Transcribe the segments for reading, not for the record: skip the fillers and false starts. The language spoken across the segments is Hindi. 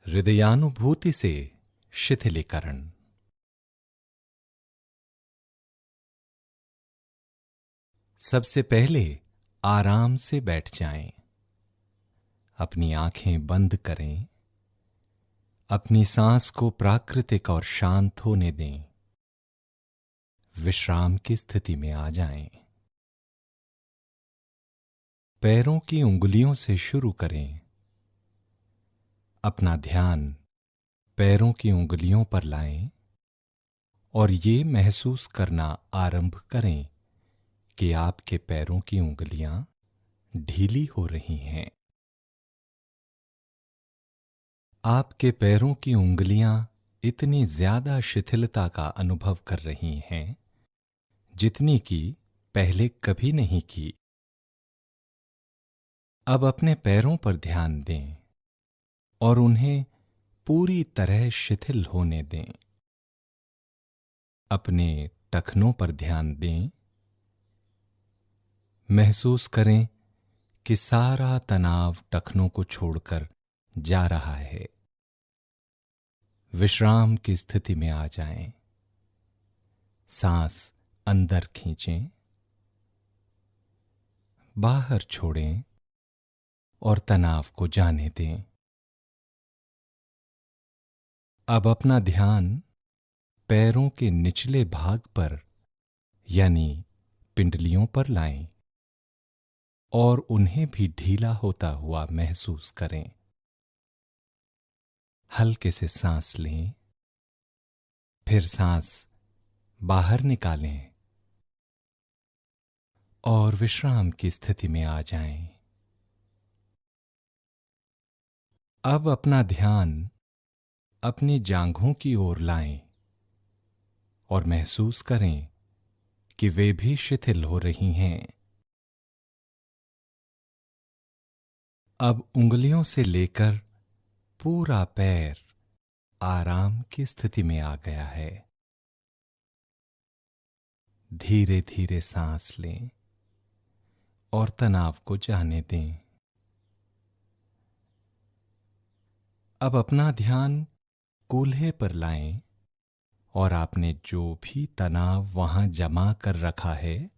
हृदयानुभूति से शिथिलीकरण। सबसे पहले आराम से बैठ जाएं। अपनी आंखें बंद करें। अपनी सांस को प्राकृतिक और शांत होने दें। विश्राम की स्थिति में आ जाएं। पैरों की उंगलियों से शुरू करें। अपना ध्यान पैरों की उंगलियों पर लाएं और ये महसूस करना आरंभ करें कि आपके पैरों की उंगलियां ढीली हो रही हैं। आपके पैरों की उंगलियां इतनी ज्यादा शिथिलता का अनुभव कर रही हैं जितनी कि पहले कभी नहीं की। अब अपने पैरों पर ध्यान दें और उन्हें पूरी तरह शिथिल होने दें। अपने टखनों पर ध्यान दें। महसूस करें कि सारा तनाव टखनों को छोड़कर जा रहा है। विश्राम की स्थिति में आ जाएं। सांस अंदर खींचें, बाहर छोड़ें और तनाव को जाने दें। अब अपना ध्यान पैरों के निचले भाग पर यानी पिंडलियों पर लाएं और उन्हें भी ढीला होता हुआ महसूस करें। हल्के से सांस लें, फिर सांस बाहर निकालें और विश्राम की स्थिति में आ जाएं। अब अपना ध्यान अपनी जांघों की ओर लाएं और महसूस करें कि वे भी शिथिल हो रही हैं। अब उंगलियों से लेकर पूरा पैर आराम की स्थिति में आ गया है। धीरे धीरे सांस लें और तनाव को जाने दें। अब अपना ध्यान कूल्हे पर लाएं और आपने जो भी तनाव वहां जमा कर रखा है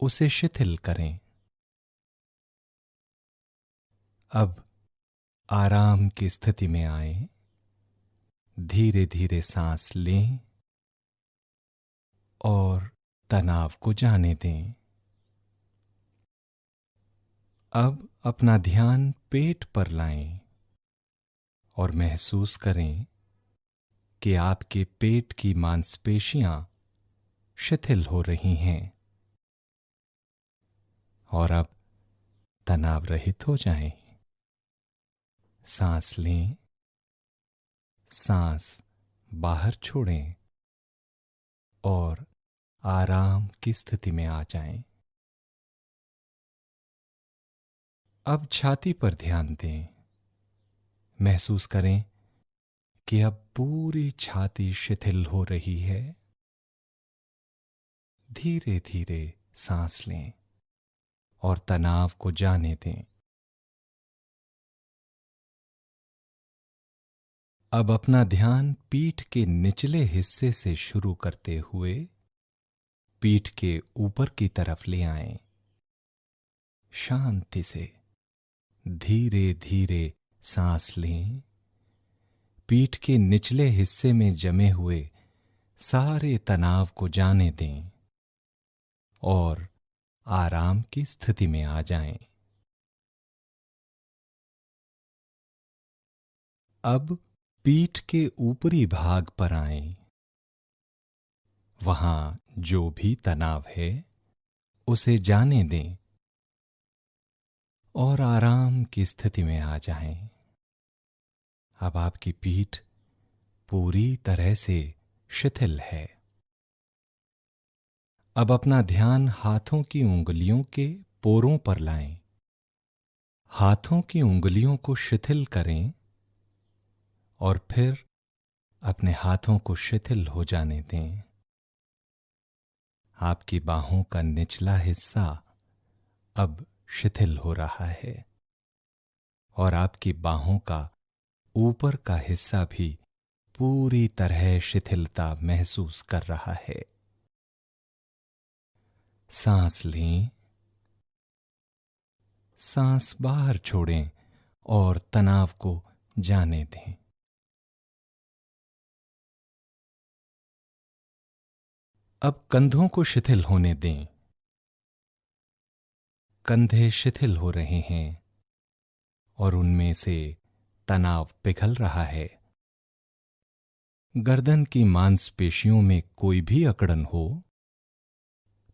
उसे शिथिल करें। अब आराम की स्थिति में आएं। धीरे धीरे सांस लें और तनाव को जाने दें। अब अपना ध्यान पेट पर लाएं और महसूस करें कि आपके पेट की मांसपेशियां शिथिल हो रही हैं और अब तनाव रहित हो जाएं। सांस लें, सांस बाहर छोड़ें और आराम की स्थिति में आ जाएं। अब छाती पर ध्यान दें। महसूस करें कि अब पूरी छाती शिथिल हो रही है। धीरे धीरे सांस लें और तनाव को जाने दें। अब अपना ध्यान पीठ के निचले हिस्से से शुरू करते हुए पीठ के ऊपर की तरफ ले आएं। शांति से धीरे धीरे सांस लें। पीठ के निचले हिस्से में जमे हुए सारे तनाव को जाने दें और आराम की स्थिति में आ जाएं। अब पीठ के ऊपरी भाग पर आएं। वहां जो भी तनाव है उसे जाने दें और आराम की स्थिति में आ जाएं। अब आपकी पीठ पूरी तरह से शिथिल है। अब अपना ध्यान हाथों की उंगलियों के पोरों पर लाएं। हाथों की उंगलियों को शिथिल करें और फिर अपने हाथों को शिथिल हो जाने दें। आपकी बाहों का निचला हिस्सा अब शिथिल हो रहा है और आपकी बाहों का ऊपर का हिस्सा भी पूरी तरह शिथिलता महसूस कर रहा है। सांस लें, सांस बाहर छोड़ें और तनाव को जाने दें। अब कंधों को शिथिल होने दें। कंधे शिथिल हो रहे हैं और उनमें से तनाव पिघल रहा है। गर्दन की मांसपेशियों में कोई भी अकड़न हो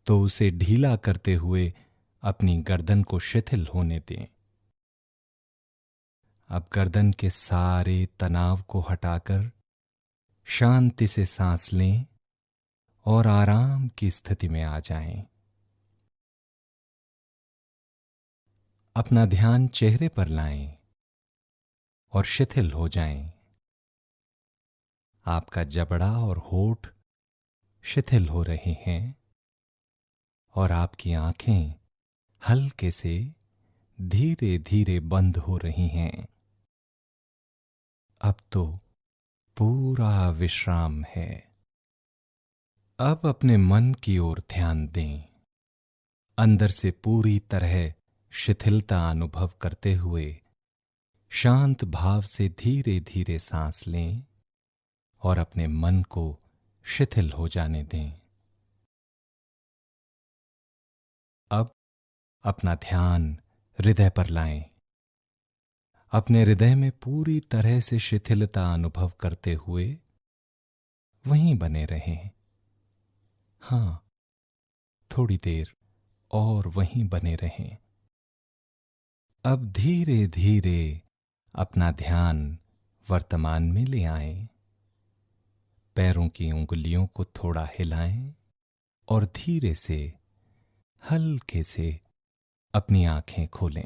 तो उसे ढीला करते हुए अपनी गर्दन को शिथिल होने दें। अब गर्दन के सारे तनाव को हटाकर शांति से सांस लें और आराम की स्थिति में आ जाएं। अपना ध्यान चेहरे पर लाएं और शिथिल हो जाएं। आपका जबड़ा और होठ शिथिल हो रहे हैं और आपकी आंखें हल्के से धीरे धीरे बंद हो रही हैं। अब तो पूरा विश्राम है। अब अपने मन की ओर ध्यान दें। अंदर से पूरी तरह शिथिलता अनुभव करते हुए शांत भाव से धीरे धीरे सांस लें और अपने मन को शिथिल हो जाने दें। अब अपना ध्यान हृदय पर लाएं। अपने हृदय में पूरी तरह से शिथिलता अनुभव करते हुए वहीं बने रहें। हां, थोड़ी देर और वहीं बने रहें। अब धीरे धीरे अपना ध्यान वर्तमान में ले आएं। पैरों की उंगलियों को थोड़ा हिलाएं और धीरे से हल्के से अपनी आंखें खोलें।